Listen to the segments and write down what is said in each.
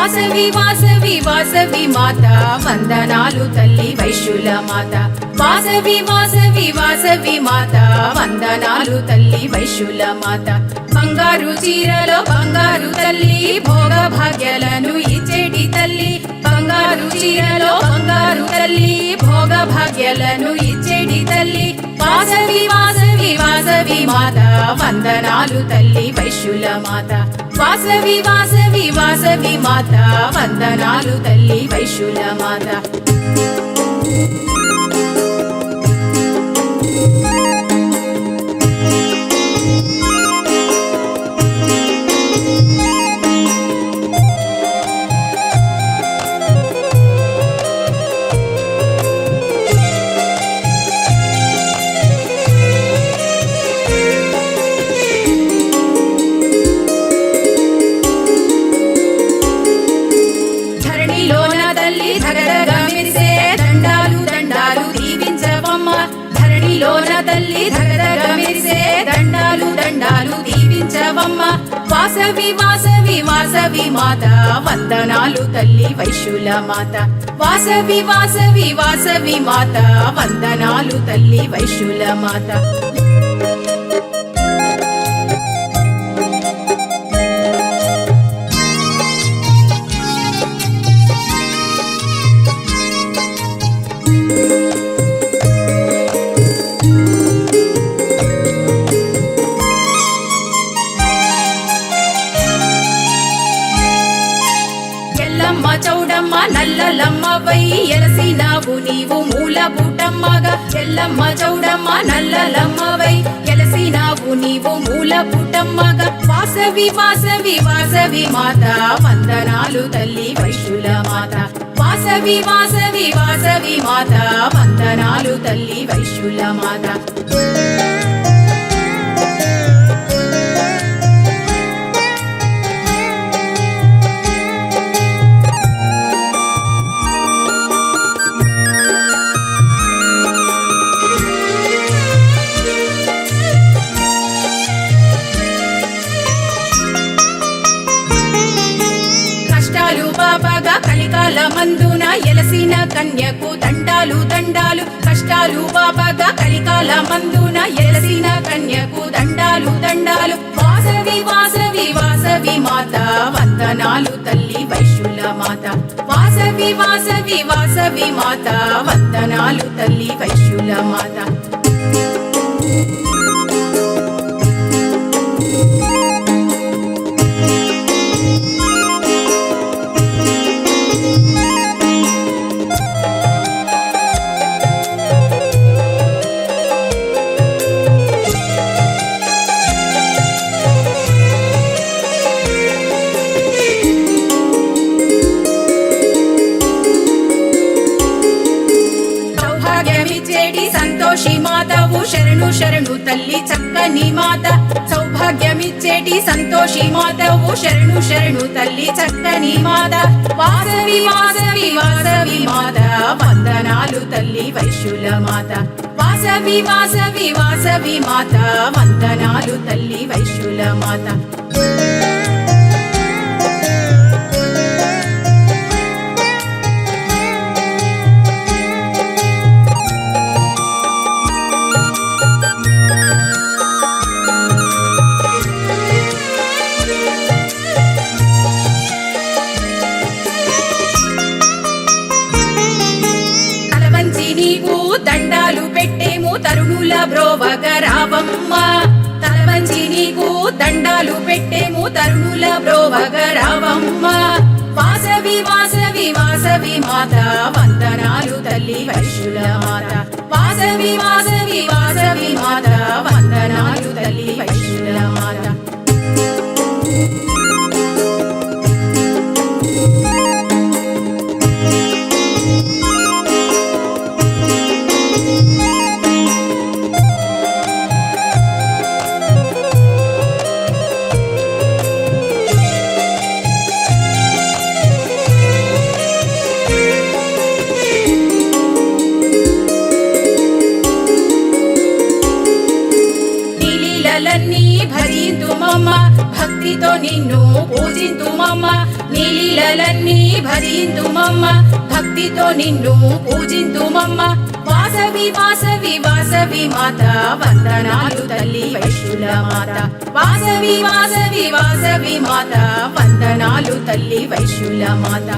వాసవి వాసవి వాసవి మాత వందనాలు తల్లి వైశ్యుల మాత వాసవి వాసవి వాసవి మాత వందనాలు తల్లి వైశ్యుల మాత బంగారు చీరలో బంగారు తల్లి భోగ భాగ్యాలను ఇచ్చేటి తల్లి బంగారు చీరలో బంగారు తల్లి భోగ భాగ్యాలను ఇచ్చేటి తల్లి వాసవి వాసవి వాసవి మాత వందనాలు తల్లి వైశ్యుల మాత వాసవి వాసవి వాసవి మాత వందనాలు తల్లి వైశ్యుల మాత తల్లి ధగధగ మెరిసే దండాలు దండాలు దీవించవమ్మ వాసవి వాసవి వాసవి మాత వందనాలు తల్లి వైశ్యుల మాత వాసవి వాసవి వాసవి మాత వందనాలు తల్లి వైశ్యుల మాత చౌడమ్మ నల్లలమ్మవై ఎలసినావు నీవు మూల పుటమ్మగా ఎల్లమ్మ చౌడమ్మ నల్లలమ్మవై ఎలసినావు నీవు మూల పుటమ్మగా వాసవి వాసవి వాసవి మాత వందనాలు తల్లి వైశ్యుల మాత వాసవి వాసవి వాసవి మాత వందనాలు తల్లి వైశ్యుల మాత కలికాల మందున ఎలసిన కన్యకు దండాలు దండాలు కష్టాలు బాబాగా కలికాల మందున ఎలసిన కన్యకు దండాలు దండాలు వాసవి వాసవి వాసవి మాత వందనాలు తల్లి వైశ్యుల మాత వాసవి వాసవి వాసవి మాత వందనాలు తల్లి వైశ్యుల మాత సంతోషి మాతవు శరణు శరణు తల్లి చక్కని మాత సౌభాగ్యమిచ్చేటి సంతోషి మాతవు శరణు శరణు తల్లి చక్కని మాత వాసవి వాసవి వాసవి మాత వందనాలు తల్లి వైశ్యుల మాత వాసవి వాసవి వాసవి మాత వందనాలు తల్లి వైశ్యుల మాత దండాలు పెట్టేము తరుణుల బ్రోవగ రావమ్మ తలవంచి నీకు దండాలు పెట్టేము తరుణుల బ్రోవగ రావమ్మ వాసవి వాసవి వాసవి మాత వందనాలు తల్లి వైశ్యుల మాత వాసవి వాసవి వాసవి మాత వందనాలు తల్లి వైశ్యుల మాత భరింతుమో పూజింతుమమ్మ నీ లీలలన్నీ భజింతుమమ్మ భక్తితో నిన్ను పూజింతుమమ్మ వాసవి వాసవి వాసవి మాత వందనాలు తల్లి వైశ్యుల మాత వాసవి వాసవి వాసవి మాత వందనాలు తల్లి వైశ్యుల మాత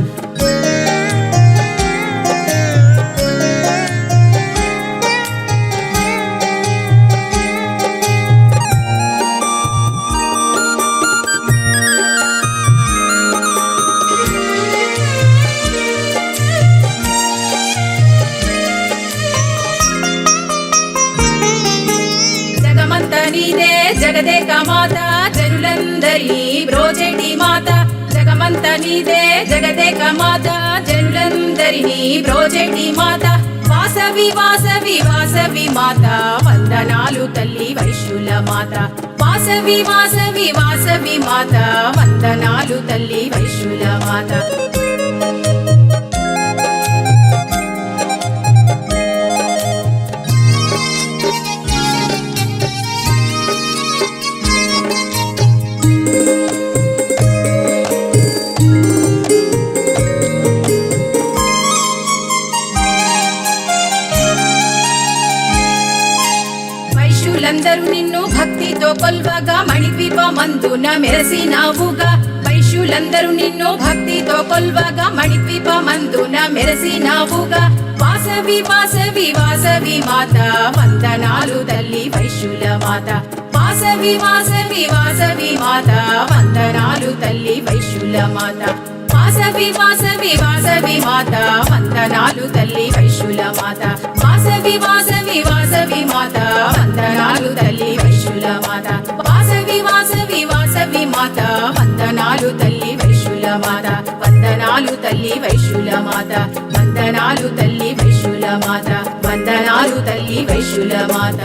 నీదే జగదేక మాత జనులందరినీ బ్రోచెటి మాత జగమంత నీదే జగదేక మాత జనులందరినీ బ్రోచెటి మాత వాసవి వాసవి వాసవి మాత వందనాలు తల్లి వైశ్యుల మాత వాసవి వాసవి వాసవి మాత వందనాలు తల్లి వైశ్యుల మాత వైశ్యులందరూ నిన్ను భక్తితో కొల్వగా మణిద్వీపమందున మెరసినావుగా వైశ్యులందరూ నిన్ను భక్తితో కొల్వగా మణిద్వీపమందున మెరసినావుగా వాసవి వాసవి వాసవి మాత వందనాలు తల్లి వైశ్యుల మాత వాసవి వాసవి వాసవి మాత వందనాలు తల్లి వైశ్యుల మాత వాసవి వాసవి వాసవి మాత వందనాలు తల్లి వైశ్యుల మాత వాసవి వాసవి వాసవి మాత వందనాలు తల్లి వైశ్యుల మాత వాసవి వాసవి వాసవి మాత వందనాలు తల్లి వైశ్యుల మాత వందనాలు తల్లి వైశ్యుల మాత వందనాలు తల్లి వైశ్యుల మాత వందనాలు తల్లి వైశ్యుల మాత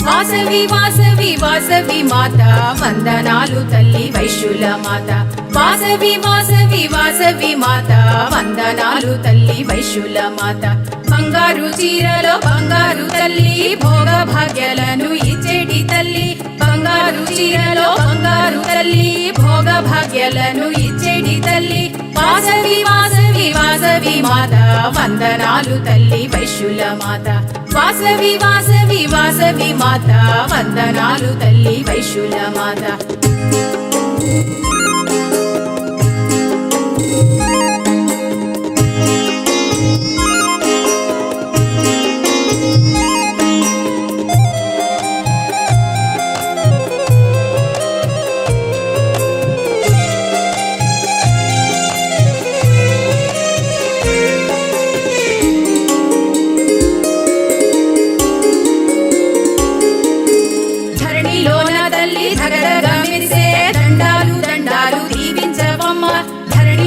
వాసవి వాసవి వాసవి మాత వందనాలు తల్లి వైశ్యుల మాత వాసవి వాసవి వాసవి మాత వందనాలు తల్లి వైశ్యుల మాత బంగారు చీరలో బంగారు తల్లి భోగ భాగ్యాలను ఇచ్చేటి తల్లి బంగారు చీరలో బంగారు తల్లి భోగ భాగ్యాలను ఇచ్చేటి తల్లి వాసవి వాసవి వాసవి మాత వందనాలు తల్లి వైశ్యుల మాత వాసవి వాసవి వాసవి మాత వందనాలు తల్లి వైశ్యుల మాత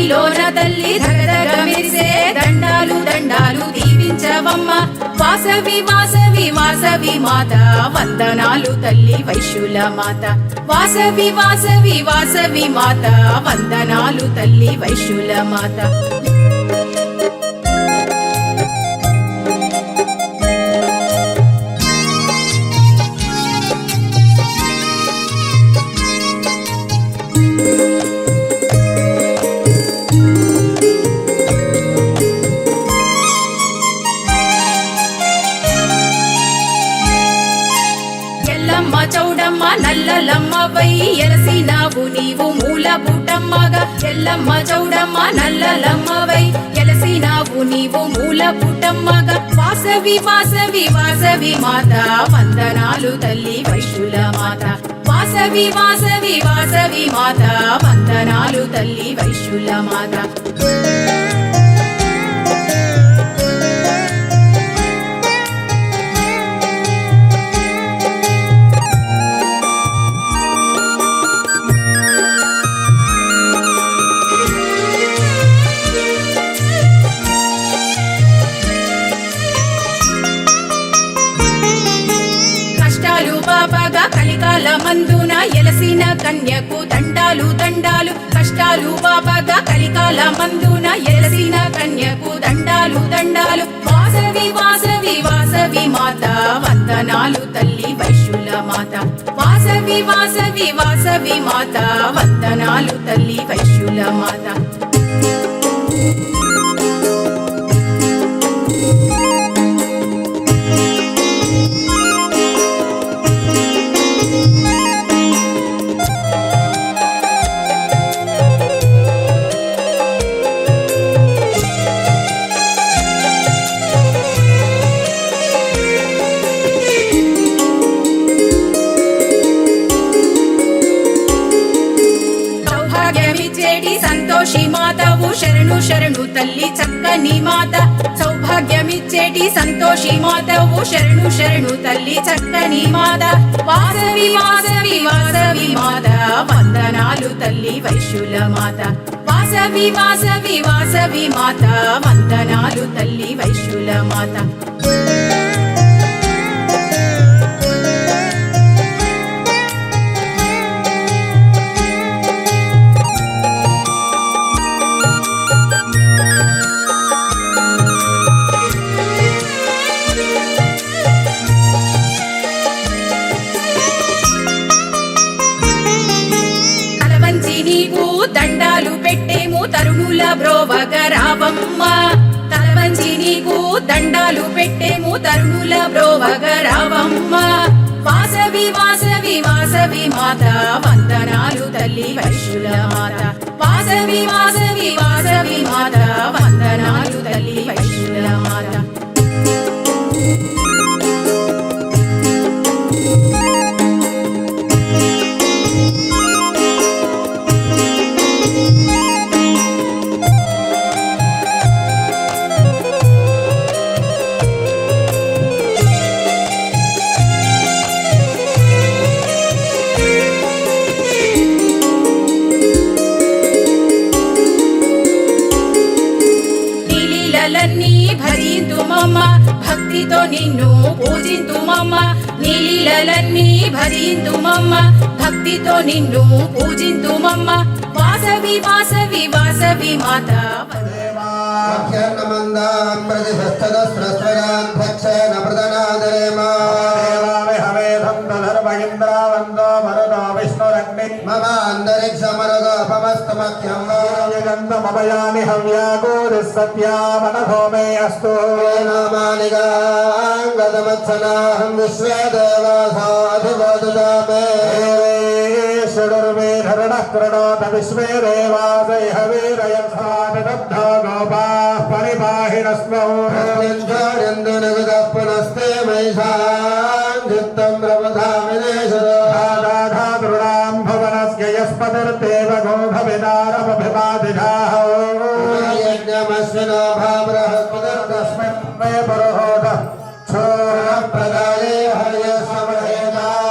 లోన తల్లి ధగధగ మెరిసే దండాలు దండాలు దీవించవమ్మ వాసవి వాసవి వాసవి మాత వందనాలు తల్లి వైశ్యుల మాత వాసవి వాసవి వాసవి మాత వందనాలు తల్లి వైశ్యుల మాత చౌడమ్మ నల్లలమ్మవై ఎలసినావు నీవు మూల పుటమ్మగా ఎల్లమ్మ చౌడమ్మ నల్లలమ్మవై ఎలసినావు నీవు మూల పుటమ్మగా వాసవి వాసవి వాసవి మాత వందనాలు తల్లి వైశ్యుల మాత వాసవి వాసవి వాసవి మాత వందనాలు తల్లి వైశ్యుల మాత బాబాగా కలికాల మందున ఎలసిన కన్యకు దండాలు దండాలు కష్టాలు బాబాగా కలికాల మందున ఎలసిన కన్యకు దండాలు దండాలు వాసవి వాసవి వాసవి మాత వందనాలు తల్లి వైశ్యుల మాత వాసవి వాసవి వాసవి మాత వందనాలు తల్లి వైశ్యుల మాత సంతోషి మాతవు శరణు శరణు తల్లి చక్కని మాత సౌభాగ్యమిచ్చేటి సంతోషి మాతవు శరణు శరణు తల్లి చక్కని మాత వాసవి వాసవి వాసవి మాత వందనాలు తల్లి వైశ్యుల మాత వాసవి వాసవి వాసవి మాత వందనాలు తల్లి వైశ్యుల మాత దండాలు పెట్టేము తరుణుల బ్రోవగ రావమ్మ తలవంచి నీకు దండాలు పెట్టేము తరుణుల బ్రోవగ రావమ్మ వాసవి వాసవి వాసవి మాత వందనాలు తల్లి వైశ్యుల మాత వాసవి వాసవి వాసవి మాత వందనాలు తల్లి వైశ్యుల మాత భజింతుమమ్మ భక్తితో నిన్ను పూజింతుమమ్మ నీలీలన్నీ భజింతుమమ్మ భక్తితో నిన్ను పూజింతుమమ్మ వాసవి వాసవి వాసవి మాత మమయాని హవ్యాగోరి సత్యామనో మే అస్తు నామానిగాంగదమత్సనాహం విశ్వేదేవాసాధిపదుదామే షడుర్వే ధరణః ప్రణోత విశ్వే దేవాసై హవేరయసాదబ్ధా గోపాః పరిపాహినస్మౌ పునస్తే మైషాం చిత్తం ప్రబధామి దేశదాధాధృణాం భవనస్య యస్పతిర్దేవ గోభవిదారమభిమాదిధాః యజ్ఞమస్మినో భాబృహస్పతిర్తస్మిన్ మే పురోహోతః క్షోరప్రదాయే హర్యస్వమహేతాః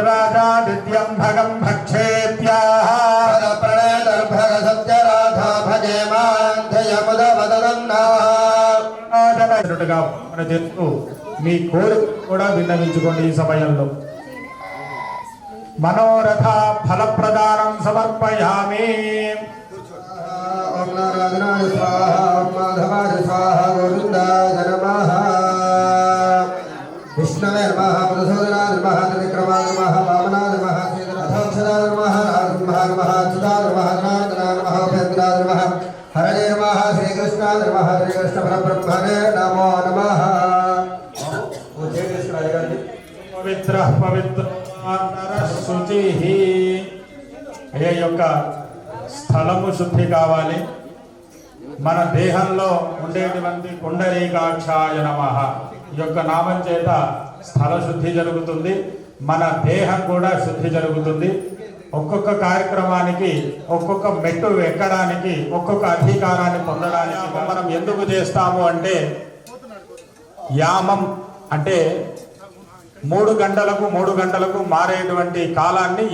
రాజాదిత్యం భగం భక్షేత్యాహ ప్రణయదర్భగ సత్యరాధా భజే మాంధయముదవదన్నాగా మన చేస్తూ మీ కోరిక కూడా విన్నవించుకోండి. ఈ సమయంలో మనోరథ ఫలప్రదానం సమర్పయామి. ఓం నారాయణాయ స్వాహా, ఓం మాధవాయ స్వాహా, గోవిందాయ నమః, విష్ణవే నమః, మధుసూదనాయ నమః, త్రివిక్రమాయ నమః, వామనాయ నమః, శ్రీధరాయ నమః, రాజబ్రహ్మాయ నమః, అచ్యుతాయ నమః, జనార్దనాయ నమః, ఉపేంద్రాయ నమః, హరే నమః, శ్రీకృష్ణాయ నమః, శ్రీకృష్ణ పరబ్రహ్మణే నమో నమః. పవిత్ర పవిత్ర శుచిః. ఏ యొక్క స్థలము శుద్ధి కావాలి. మన దేహంలో ఉండేటువంటి పుండరీకాక్షాయ నమః. ఈ యొక్క నామం చేత స్థల శుద్ధి జరుగుతుంది, మన దేహం కూడా శుద్ధి జరుగుతుంది. ఒక్కొక్క కార్యక్రమానికి ఒక్కొక్క మెట్టు ఎక్కడానికి ఒక్కొక్క అధికారాన్ని పొందడానికి మనం ఎందుకు చేస్తాము అంటే, యామం అంటే 3 గంటలకు మారేటువంటి కాలాన్ని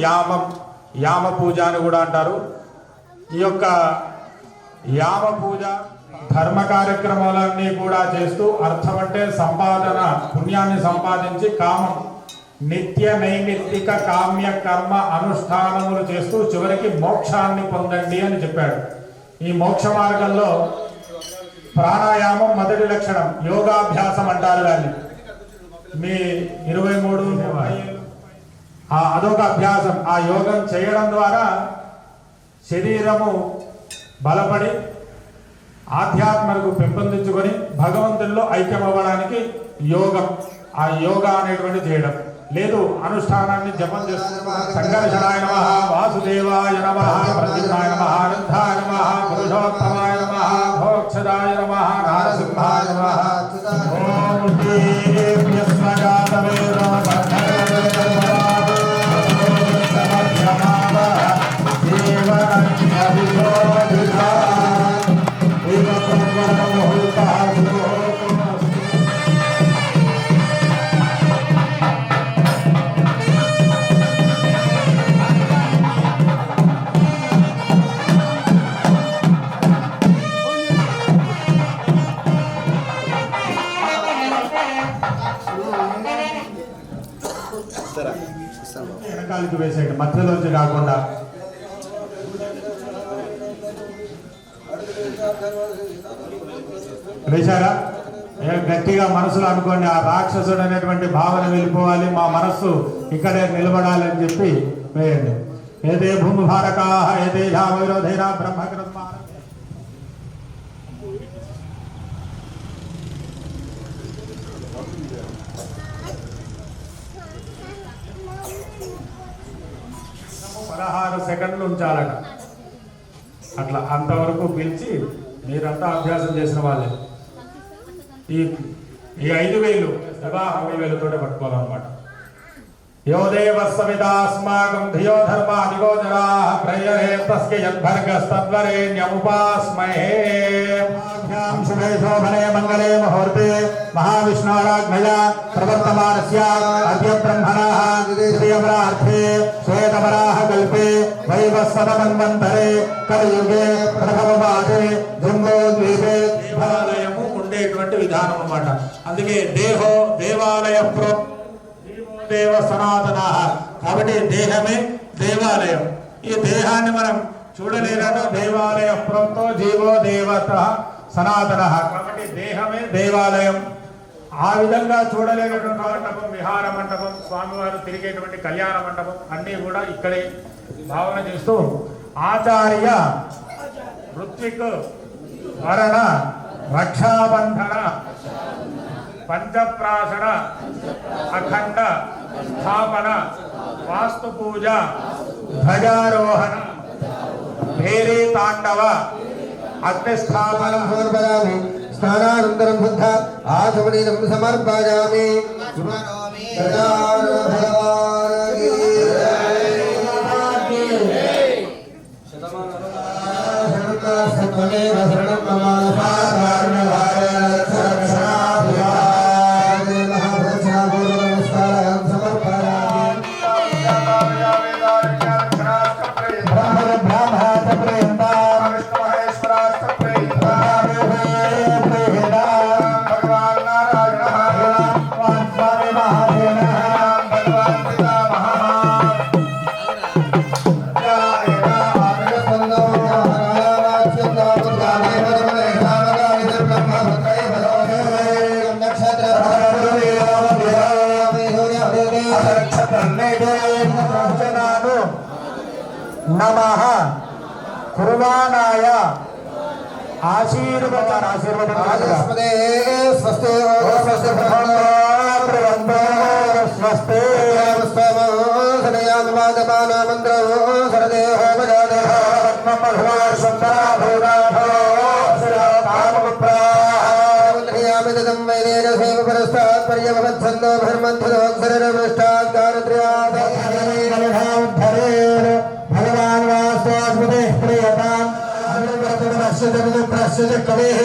యామ పూజ అని కూడా అంటారు. ఈ యొక్క యామ పూజ ధర్మ కార్యక్రమాలన్నీ కూడా చేస్తూ, అర్థం అంటే సంపాదన, పుణ్యాన్ని సంపాదించి, కామం నిత్య నైమిత్తిక కామ్య కర్మ అనుష్ఠానములు చేస్తూ చివరికి మోక్షాన్ని పొందండి అని చెప్పాడు. ఈ మోక్ష మార్గంలో ప్రాణాయామం మొదటి లక్షణం, యోగాభ్యాసం అంటారు దాన్ని. మీ 23 అదొక అభ్యాసం. ఆ యోగం చేయడం ద్వారా శరీరము బలపడి ఆధ్యాత్మకు పెంపొందించుకొని భగవంతుల్లో ఐక్యమవ్వడానికి యోగం, ఆ యోగా అనేటువంటి చేయడం లేదు. అనుష్ఠానాన్ని జపం చేస్తున్న సంఘర్షణాయ నమః, వాసుదేవాయ నమః, ప్రద్యుమ్నాయ నమః, అనంతాయ నమః, పురుషోత్తమాయ నమః, భోక్షదాయ నమః, నారసింహాయ నమః. ఓం దేవ్యస్వజాతవేదో వెనకాలకి వేసేయండి, మధ్యలోంచి కాకుండా. వేశారా? గట్టిగా మనసులో అనుకోండి, ఆ రాక్షసుడు అనేటువంటి భావన వెళ్ళిపోవాలి, మా మనస్సు ఇక్కడే నిలబడాలి అని చెప్పి వేయండి. ఏదే భూమి భారకా ఏదే విరోధైన బ్రహ్మకృత. సెకండ్లు ఉంచాలట. అట్లా అంతవరకు పిలిచి మీరంతా అభ్యాసం చేసిన వాళ్ళే. ఈ 5,000 వివాహం 5,000తోటే పట్టుకోవాలన్నమాట. యోదేవస్సవిదాస్మాకం ధియో ధర్మాదిగోచరా ప్రయరే తస్య యద్భర్గస్తద్వరేణ్యముపాస్మహే. శుభే శోభనే మంగళే ముహూర్తే మహావిష్ణోరాజ్ఞయ ప్రవర్తమానస్య అద్య బ్రహ్మణః ద్వితీయవరార్థే శ్వేతవరాహ కల్పే వైవస్వతమన్వంతరే కలియుగే ప్రథమవాదే జంబోద్వీపే దేవాలయము ఉండేటువంటి విధానం అన్నమాట. అందుకే దేవాలయ దేవ సనాతన. కాబట్టి దేహమే దేవాలయం. ఈ దేహాన్ని మనం చూడలేనను దేవాలయ ప్రోక్తో జీవో దేవత సనాతన. కాబట్టి దేహమే దేవాలయం. ఆ విధంగా చూడలేనటువంటి మంటపం, విహార మంటపం, స్వామివారు తిరిగేటువంటి కళ్యాణ మంటపం అన్నీ కూడా ఇక్కడే భావన చేస్తూ ఆచార్య ఋత్విక్ వరణ రక్షాబంధన పంచప్రాశన అఖండ స్థాపన వాస్తు పూజ ధ్వజారోహణ భేరీ తాండవ అగ్నిస్థాపన సమర్పయామి. స్నానానంతరం బుద్ధ ఆచమనీయం సమర్పయామి. నమః కుర్వాణాయ ఆశీర్వదనాశీర్వదే స్వస్తి స్వస్తి परस्तात् पर्यवच्छन्दो भर्मध्यलोक्षरवृष्टात् कारत्र्यात् धरेर् भगवान् वास्तवास्मते प्रियताम् अग्निवर्तनस्य कवेः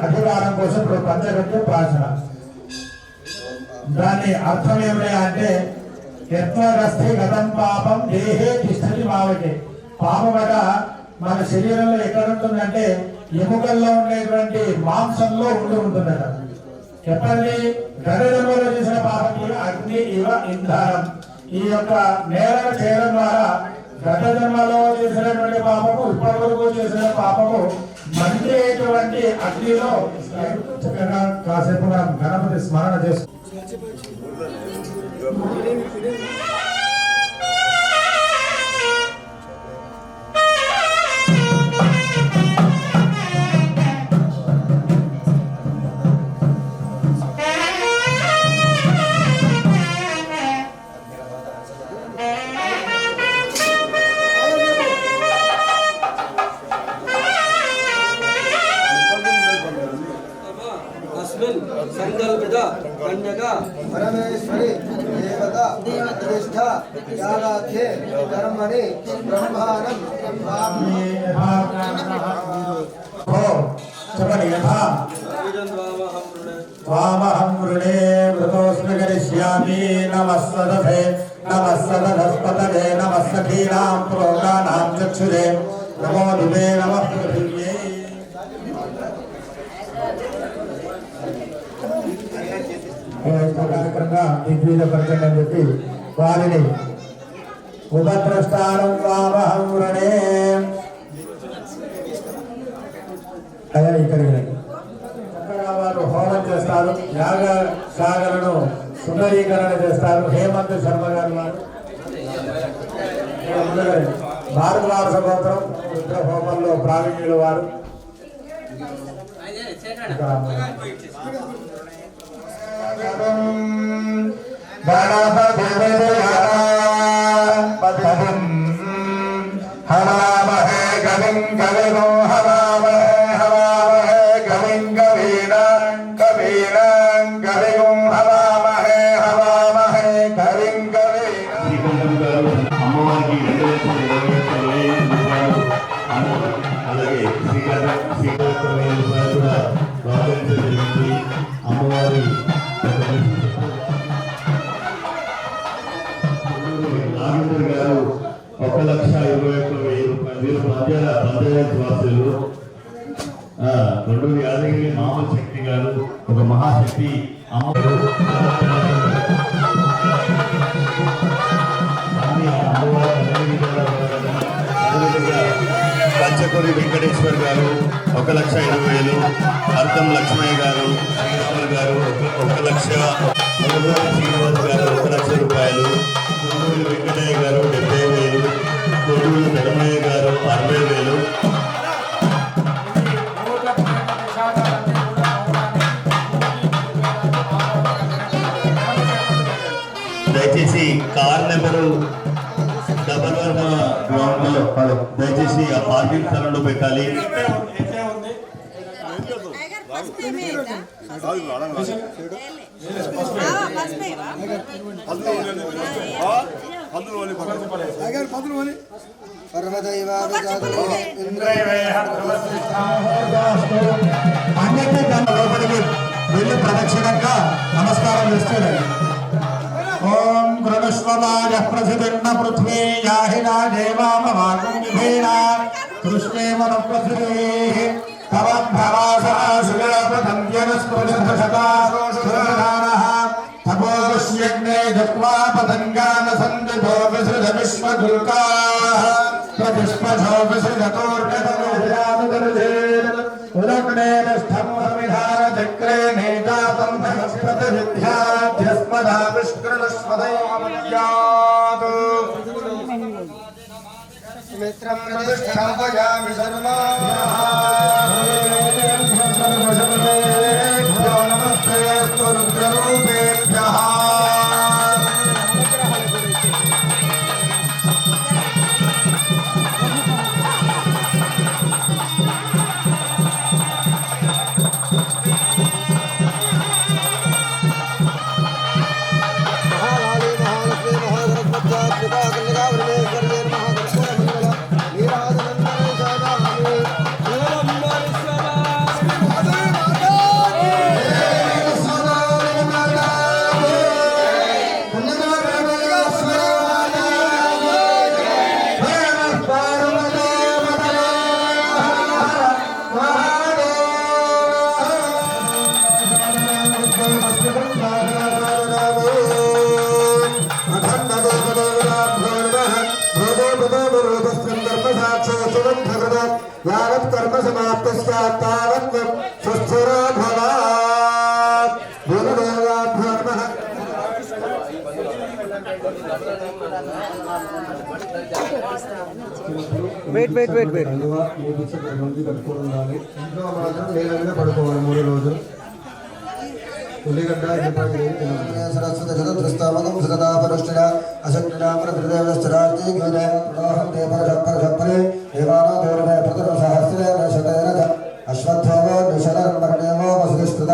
అధికారం కోసం ఇప్పుడు పంచగట్టు ప్రార్థన. దాని అర్థం ఏమిటా అంటే యత్నగస్థి గతం పాపం దేహే తిష్టతి మావకే. పాపమట మన శరీరంలో ఎక్కడ ఉంటుందంటే ఎముకల్లో ఉండేటువంటి మాంసంలో ఉంటుందట. చెప్పండి, గరుడములో చేసిన పాపం అగ్ని ఇవ ఇంధనం. ఈ యొక్క నేలను చేయడం ద్వారా గత జన్మలో చేసినటువంటి పాపము ఇప్పటి వరకు చేసిన పాపము మండేటువంటి అగ్నిలో చక్కగా కాసేపు మనం గణపతి స్మరణ చేస్తాం. परमेश्वरी देवता प्रतिष्ठा यागाध्ये कर्मणि ब्रह्माणं वामहं वृणे मृतोऽस्मि करिष्यामि नमस्सदधे नमस्सदधस्पतये नमस्सखीनां प्रोगानां चक्षुरे नमो दिवे नमः पृथिव्यै. కార్యక్రమంగా దిగ్విజపరచండి అని చెప్పి వారిని ఉపద్రష్టానం వామహం వృణే అయ్యా ఇక్కడికి చక్కగా వారు హోమం చేస్తారు, యాగశాలను సుందరీకరణ చేస్తారు. హేమంత్ శర్మ గారు వారు భారద్వార గోత్రం రుద్ర హోమంలో ప్రావీణ్యులు వారు. हवामहे कविं कविनो हवामहे हवामहे कविं कवीनां कवीनां कविं हवामहे हवामहे कविं कवीनां. అమ్మవారికి 2021 అలాగే శ్రీకాకుళం కూడా గౌరవించడం జరిగింది. అమ్మవారి నాగేంద్ర గారు 1,21,000 రూపాయలు మధ్యాహ్న పంచాయతీ వాసులు. రెండు యాదగిరి మామూలు శక్తి గారు ఒక మహాశక్తి పంచకూరి వెంకటేశ్వర్ గారు 1,20,000, అర్థం లక్ష్మయ్య గారు శ్రీరాములు గారు 1,00,000, శ్రీనివాస్ గారు 1,00,000 రూపాయలు, కొల్లూరి వెంకటయ్య గారు 70,000, కొల్లూరి ధర్మయ్య గారు 60,000. దయచేసి కార్ నెంబరు 11 గ్రౌండ్లో దయచేసి ఆ పార్కింగ్ స్థలంలో పెట్టాలి. లోపలికి వెళ్ళి ప్రదక్షిణంగా నమస్కారం చేస్తున్నాడు. ఓం కృష్ణమాయ ప్రసిద్ధిర్న పృథ్వీ యాహినా దేవామవాగుంభినా కృష్ణే మన పృథ్వీ తవ భవాసాసుగపదం జనస్పృశతాసోషదానః తపోష్యగ్నే దత్వా పతంగాన సందితో విసృజ విశ్వదుర్గాః ప్రతిష్పథో విసృజతోర్గతోర్యామదర్శేన वरुणे निष्ठं समिधान चक्रे नेतातं बृहस्पतिविद्याध्यस्मदा विष्णुष्मदैवमद्यात् मित्रं प्रतिष्ठां भजामि सर्वभ्यो नमस्ते अस्तु रुद्ररूपेभ्यः यावत् कर्म समाप्तस्यात् तावत् सुस्थिरो भवात् भूदेवाभ्यो नमः వెయిట్ ఇంట్లో మాత్రం నీళ్ళ పడుకోవాలి 3 రోజులు ఉల్లిగడ్డ సరస్వతి చతుర్స్థామకం సదాపరుష్టిన అశక్తినామృతదేవశ్చరార్తి గీతే ప్రణోహం దేవరజప్పరజప్పరే దేవానో దేవమే ప్రతుర సహస్రేణ శతేన అశ్వత్థేవో నిశరన్మరణేవో వసుధిష్ఠృత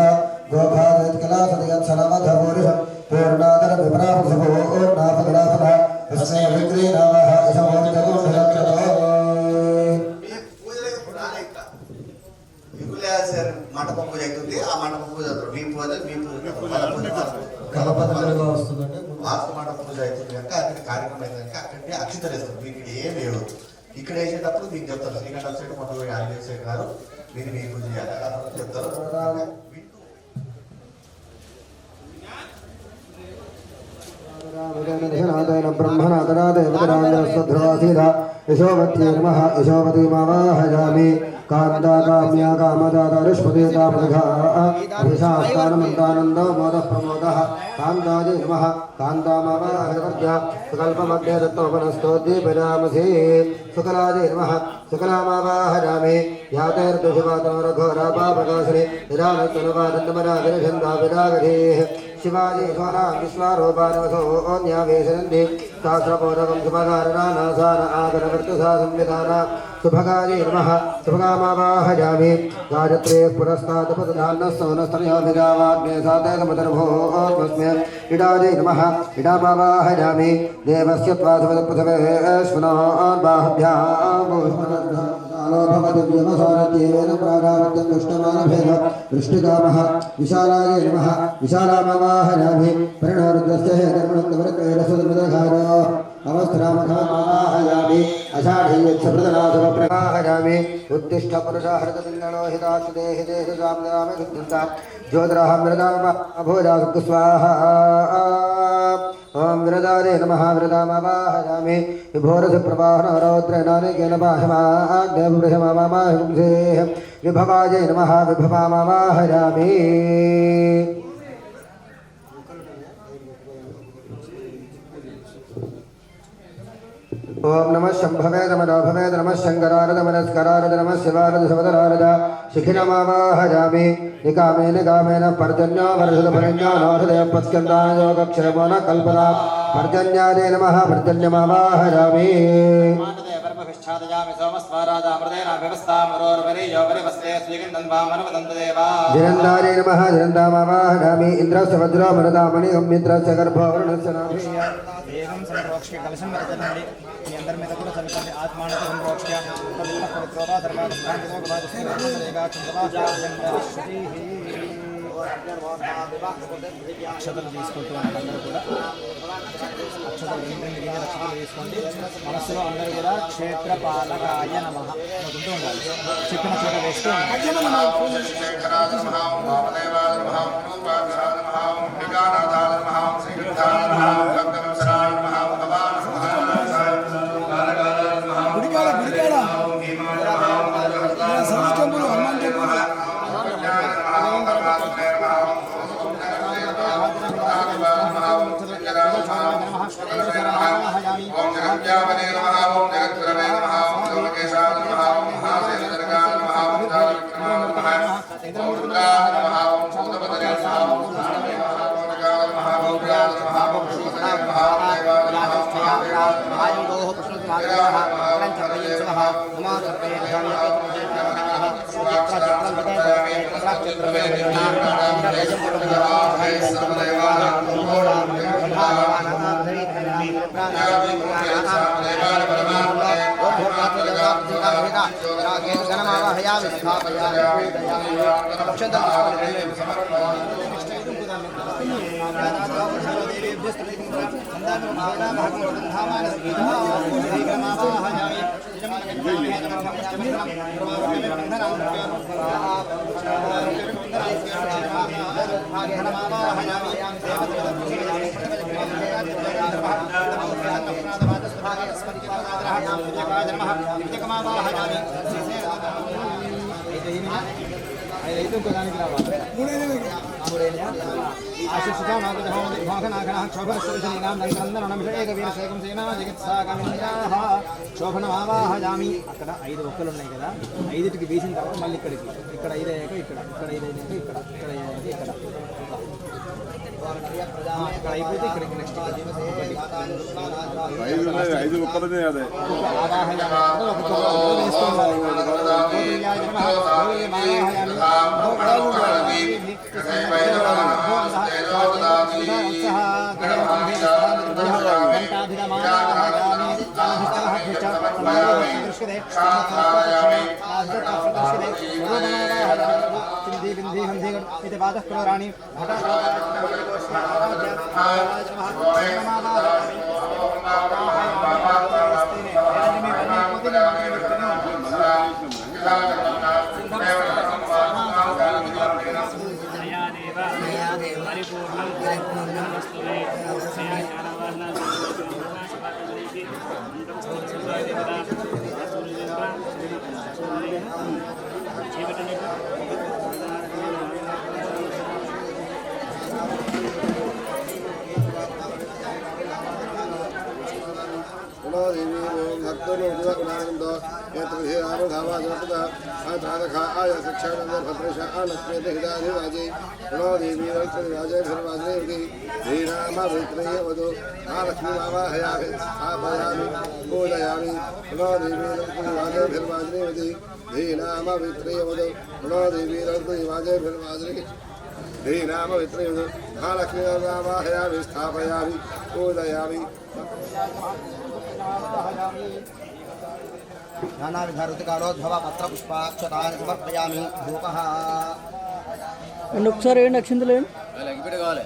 గోభాదేత్కలా సదయత్సనమధమూరిషం పూర్ణాదర విప్రాపసభో నాపదరాపద తస్మై విగ్రీ నామః ఇషమోనిదగో నిరక్రతో మండపం పూజ అవుతుంది ఆ మండపం పూజ మీ పూజ కలపదలుగా వస్తుందంటే వాస్తు మండపం పూజ అవుతుంది కనుక అక్కడ కార్యక్రమం అయింది కనుక అక్కడికి అక్షితలు వేస్తారు మీకు ఏం లేవు ఇక్కడ వేసేటప్పుడు మీకు చెప్తారు శ్రీకంఠ సైడ్ మొత్తం ఆంజనేయ గారు మీరు మీ పూజ చేయాలి చెప్తారు ब्रह्मनाथनादेवरांध्रस्वध्रुवासीध यशोवत्यै नमः यशोवतीमावाहयामि कान्ता काम्या कामदातरुष्पदे तापदघा अभिषास्तानमन्तानन्दो मोदः प्रमोदः कान्तायै नमः कान्तामावाहयवर्ग्य सुकल्पमध्ये दत्तोपनस्तोद्दीपयामसि सुकलायै नमः सुकलामावाहयामि यातैर्दुषिवातनो रघोरापाप्रकाशिनि निरानन्दनवानन्दमरागिरछन्दाविरागधेः शिवाजी स्वरा विश्वारूपानवसो न्यावेशनन्ति सहस्रपोरकं सुभगारणानासान आगरवर्तसा संविधान सुभगायै नमः सुभगामावाहयामि गायत्रे पुरस्तादपदधान्नस्तवनस्तनयोभिजावाग्ने सातैकमतर्भोऽस्मे इडायै नमः इडामावाहयामि देवस्य त्वासपदपृथवे स्मनोन्बाहुभ्यां भवदिव्यमसारत्येन प्रागावत्यं दुष्टमानभेद वृष्टिकामः विशालायै नमः विशालामावाहयामि परिणोरुद्रस्य हेतर्मणन्दवरकैरसुदमृतघारो अवस्थरामखामावाहयामि अषाढीयच्छप्रदनाथमप्रवाहयामि उत्तिष्ठ पुरुषः हृतपिङ्गलो हिताक्षुते हितेशसाम्नामभिद्यन्ता ज्योतिरहमृतामभोजासुस्वाहा ओम विरदादे नमः विरदामावाहयामि विभोरसप्रवाहनरौद्रेणानेकेन पाहिमाग्नेभृशमामाहिंसे विभवायै नमः विभवामावाहयामि ओम नमः शंभवे नमः नमः शंकरारद मनस्करारद नमः शिवारद शिवदरारद शिखिनमावाहयामि निकामेन गामेन पर्जन्यो वर्षदफलन्यो नौषधय पस्कन्दान योगक्षेमो न कल्पना पर्जन्यादे नमः पर्जन्यमावाहयामि जिरन्दारे नमः जिरन्दामावाहयामि इंद्रस्य वज्रो मरुदामणि मित्रस्य गर्भो वरुणस्य नाभीय ఏకం సంప్రోక్ష్య కలశం మెరచండి మీ అందరి మీద కూడా చల్లండి ఆత్మానత సంప్రోక్ష్య పవిత్రతా సర్వాధిష్టాంతితో అక్షతలు తీసుకుంటూ అందరూ కూడా అక్షతలు ఇంటికి అక్షతలు తీసుకోండి మనస్సులో అందరూ కూడా క్షేత్రపాలకాయ నమః అనుకుంటూ ఉండాలి చెప్పిన చోట వేస్తూ श्यामने नमः ओम जगद्गुरवे नमः ओम लोकेशाय नमः ओम महासेनदर्गाय नमः ओम जालविक्रमाय नमः ओम रुद्राय नमः ओम सूतपतये नमः ओम सुष्टवे नमः ओम नगाय नमः ओम व्याय नमः ओम सूतये नमः ओम देवाय नमः ओम आयुगोः पुष्पमागतः क्रंचप्रयेषः उमाकर्पये శోభనమావాహయామి. అక్కడ 5 ఒక్కలు ఉన్నాయి కదా, 5టికి వేసిన తర్వాత మళ్ళీ ఇక్కడికి, ఇక్కడ 5 అయ్యాక ఇక్కడ, ఇక్కడ 5 అయ్యాక ఇక్కడ, ఇక్కడ 5 అయ్యాక ఇక్కడ, ఇక్కడ అయిపోతే ఇక్కడికి నెక్స్ట్ 5 ఒక్కలనే అదే రాణి महालक्ष्मी स्थापयामि पूजयामि नानाविधऋतुकालोद्भव पत्रपुष्पाक्षतानि समर्पयामि धूपः ఒకసారి ఏంటి అక్షింతలు ఏంటి కావాలి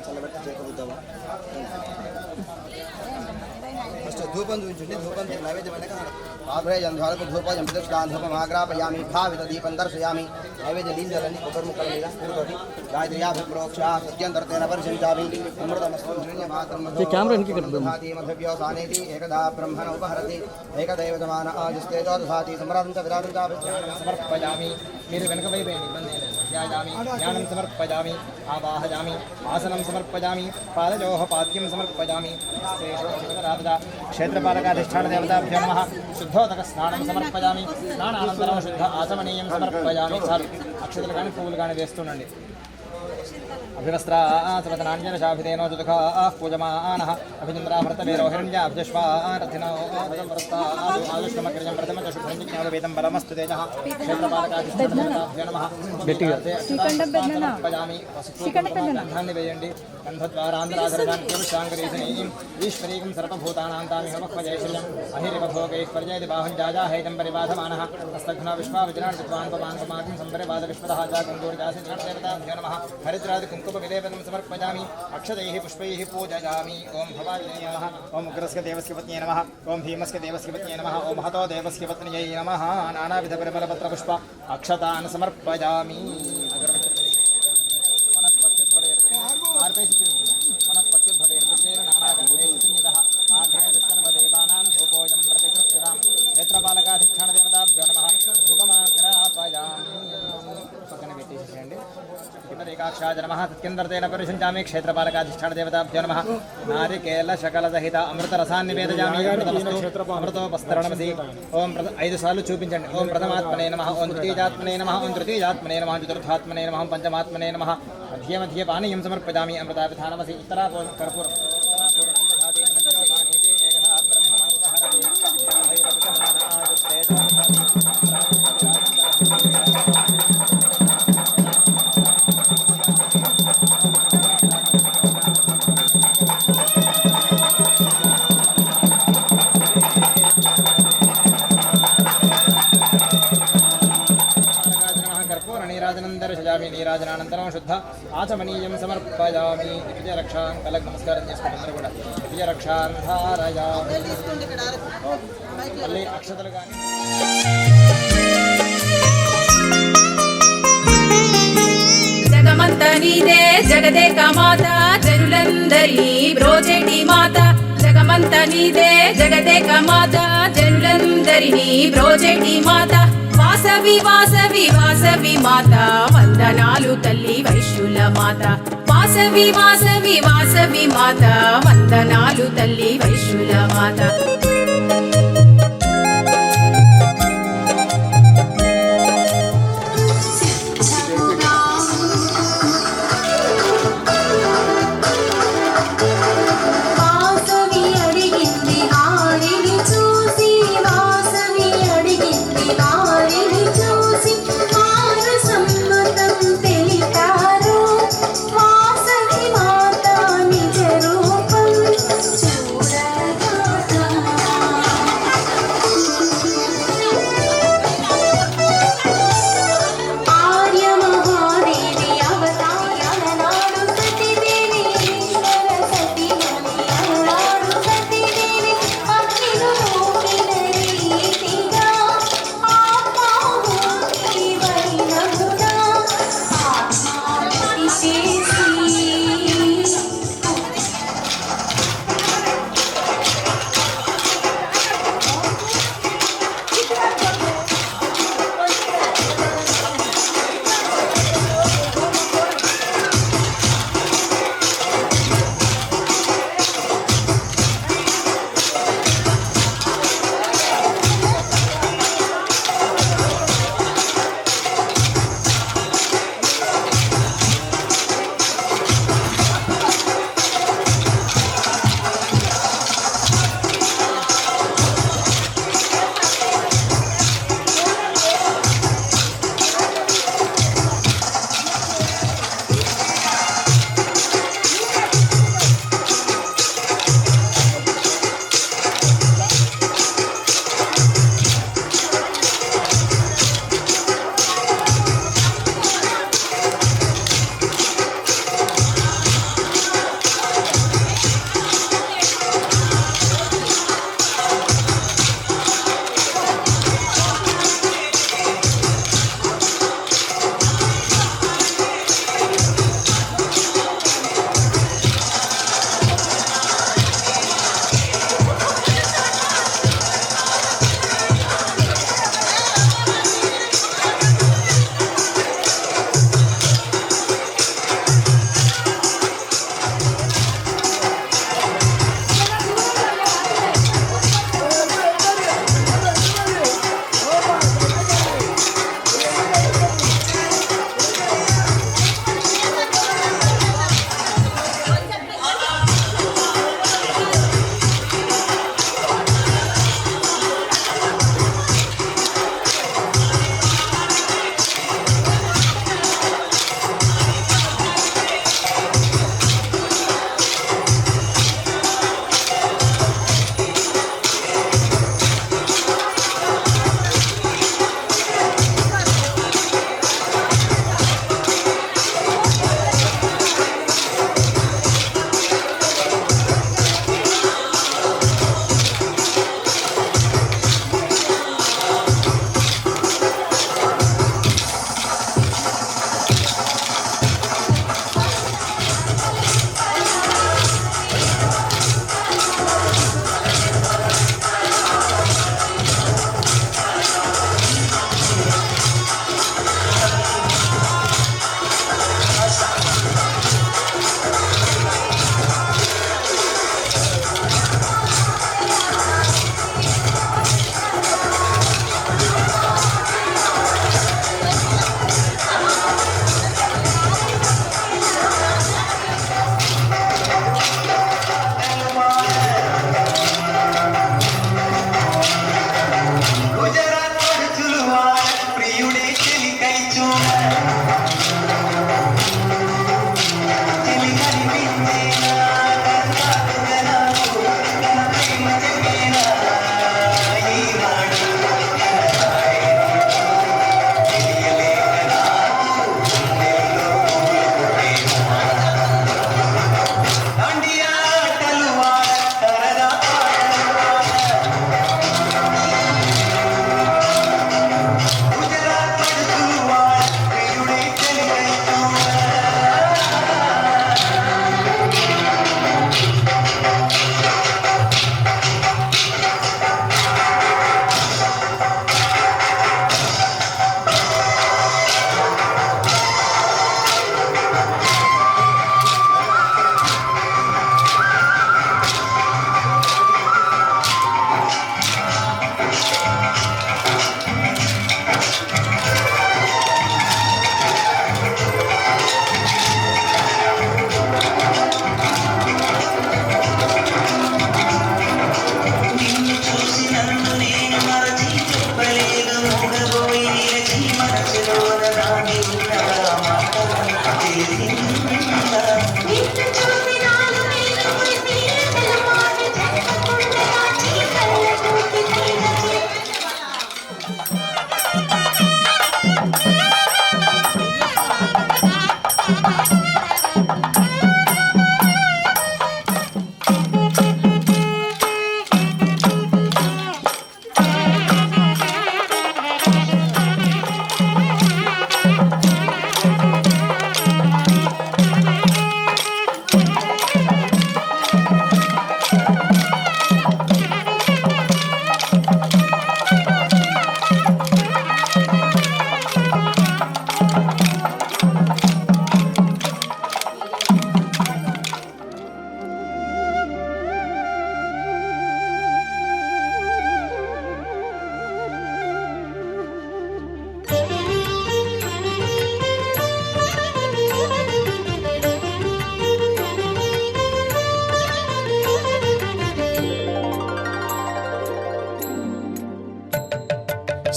చల్లబెట్టి చేకూద్దామా ఫస్ట్ ధూపం చూపించండి ధూపం నైవేద్యం ఆగ్రహంధ్వాలకు ధూపం ప్రదక్షిణాధూపం ఆగ్రాపయామి భావిత దీపం దర్శయామి నైవేద్య లీంజలని కొబ్బరి ముక్కల మీద కూడుతోటి గాయత్ర్యాభిప్రోక్ష సత్యంతరతేన పరిశంచామి అమృతమస్మృణ్యమాత్రమధ్యవ్యోసానేతి ఏకదా బ్రహ్మణ ఉపహరతి ఏకదైవతమాన ఆజస్తేజోదసాతి సమ్రాంత విరాజంతా సమర్పయామి. మీరు వెనక వైపోయండి, ఇబ్బంది లేదు. ధ్యాయామి, జ్ఞానం సమర్పయామి, ఆవాహయామి, ఆసనం సమర్పయామి, పాదయోః పాద్యం సమర్పయామి. క్షేత్రపాలకాధిష్టాన దేవతాభ్యో నమః. శుద్ధోదక స్నానం సమర్పయామి. స్నానానంతరం శుద్ధ ఆచమనీయం సమర్పయామి. చాలు, అక్షతలు కానీ పువ్వులు కానీ వేస్తుండండి. అభివస్త్రాసవతనాంజనశాభిధేనో దుఃఖా పూజమానః అభిచంద్రాభృతవేరో హిరణ్యాభ్యశ్వారథినో ఆయుష్మక్రియం ప్రథమ శుభ్రం జ్ఞానవేదం బలమస్తు తేజః. క్షేత్రపాలకాధిష్టానాభ్యో నమః. గంధాన్ని వేయండి. గంధద్వారాంధ్రాధరణాంకరీశనీం ఈశ్వరీకం సర్వభూతానాం తామిహమక్వజైశ్వర్యం అహిరివ భోగైః పర్యయతి బాహుం జాజాహైతం పరిబాధమానః హస్తఘ్న విశ్వా విజనాన్ విద్వాన్ పమాన్ పమాగ్ం సంపరిబాధ విశ్వదః జాగంగూర్జాసి జగదేవతాభ్యో నమః. హరిద్రాది कुम्भविलेपनं समर्पयामि अक्षतैः पुष्पैः पूजयामि ओम भवाय नमः ओम उग्रस्य देवस्य पत्न्यै नमः ओम भीमस्य देवस्य पत्न्यै नमः ओम हतो देवस्य पत्न्यै नमः नानाविधपरिमलपत्रपुष्प अक्षतान् समर्पयामि वनस्पत्युद्भवेर्विजयेन नानागन्धैर्संयुतः आघ्रेयसर्वदेवानां धूपोऽयं प्रतिगृह्यतां क्षेत्रपालकाधिष्ठानदेवताभ्यो नमः धूपमाग्रापयामि पక్కన పెట్టేసేయండి కిమరేకాక్షాయ నమః తత్కిందర్తేన పరిశుంచామి క్షేత్రపాలకాధిష్టానదేవతాభ్యో నమః నారికేల శకలసహిత అమృతరసాన్ని నివేదయామి అమృతోపస్తరణమసి ఓం 5 సార్లు చూపించండి ఓం ప్రథమాత్మనే నమః ఓం ద్వితీయాత్మనే నమః ఓం తృతీయాత్మనే నమః చతుర్థాత్మనే నమః పంచమాత్మనే నమః మధ్య మధ్య పానీయం సమర్పయామి అమృతాభిధానమసి ఇతరా కర్పూరం నీరాజనందర్శయామి నీరాజనానంతరం శుద్ధ ఆచమనీయం సమర్పయామి విజయరక్షాంకలకు నమస్కారం చేసుకుంటారు అందరూ కూడా విజయరక్షాన్ ధారయామి మళ్ళీ అక్షతలు కానీ జగమంత నీదే జగదేక మాత జనులందరినీ బ్రోచెటి మాత జగమంత నీదే జగదేక మాత జనులందరినీ బ్రోచెటి మాత వాసవి వాసవి వాసవి మాత వందనాలు తల్లి వైశ్యుల మాత వాసవి వాసవి వాసవి మాత వందనాలు తల్లి వైశ్యుల మాత చూడగా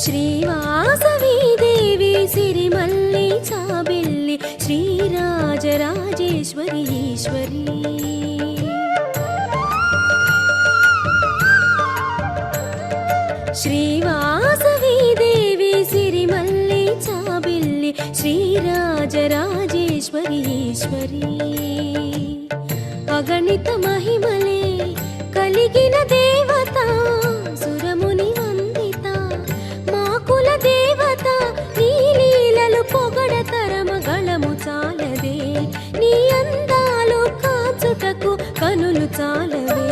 శ్రీవాసవి దేవి సిరిమల్లి చాబిల్లి శ్రీరాజరాజేశ్వరి ఈశ్వరి శ్రీవాసవి దేవి సిరిమల్లి చాబిల్లి శ్రీరాజరాజేశ్వరి ఈశ్వరి అగణిత మహిమలే కలిగిన దేవత సురముని వందిత మాకుల దేవత నీ లీలలు పొగడతరమగళము చాలదే నీ అందాలు కాచుటకు కనులు చాలవే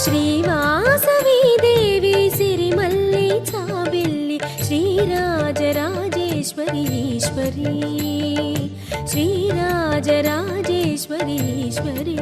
శ్రీవాసవి దేవి సిరిమల్లి చాబిల్లి శ్రీరాజరాజేశ్వరి ఈశ్వరి శ్రీరాజరాజేశ్వరి ఈశ్వరి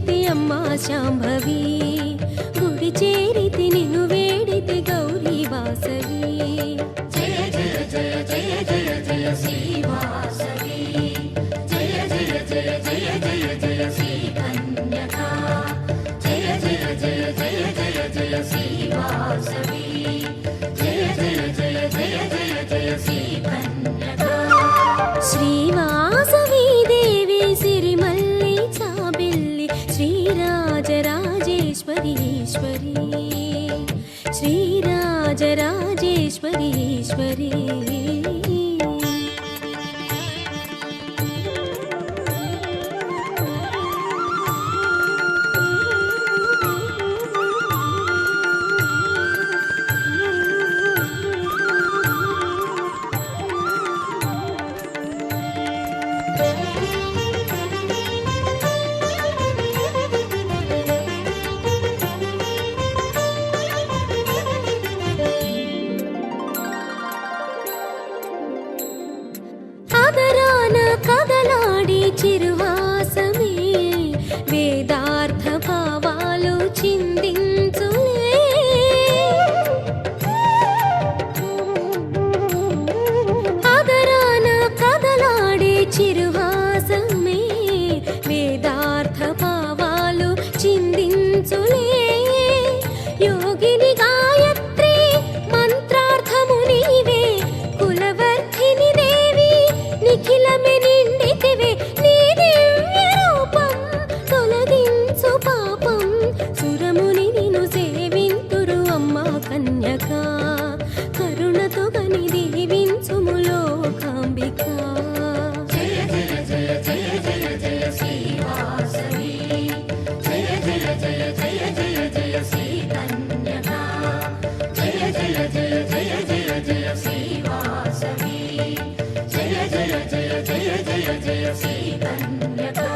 చేరితి అమ్మా శాంభవి గుడి చేరితి నిన్ను వేడితి గౌరీ వాసవి జయ జయ జయ జయ జయ జయ శ్రీ వాసవి జయ జయ జయ జయ జయ జయ శ్రీ కన్యకా జయ జయ జయ జయ జయ జయ శ్రీ వాసవి జయ జయ జయ జయ జయ జయ శ్రీ కన్యకా శ్రీవాసవి దేవి సిరిమల్లి చాబిల్లి శ్రీరాజరాజేశ్వరి ఈశ్వరి శ్రీరాజరాజేశ్వరి ఈశ్వరి అదరాన కదలాడి చిరుహాసమే వేదార్థ భావాలు చిందించులే అదరాన కదలాడి చిరుహాసమే వేదార్థ భావాలు చిందించులే యోగిని గాయత్రి మంత్రార్థము నీవే కులవర్ధిని దేవి నిఖిలమే నిండితివే నీ దివ్య రూపం తొలగించు పాపం సురముని నిన్ను సేవింతురు అమ్మా కన్యకా కరుణతో గని దీవించుము లోకాంబిక జయ జయ జయ జయ జయ జయ శ్రీ వాసవి జయ జయ జయ జయ జయ జయ శ్రీ కన్యకా జయ జయ జయ జయ జయ జయ శ్రీ వాసవి జయ జయ జయ జయ జయ జయ శ్రీ కన్యకా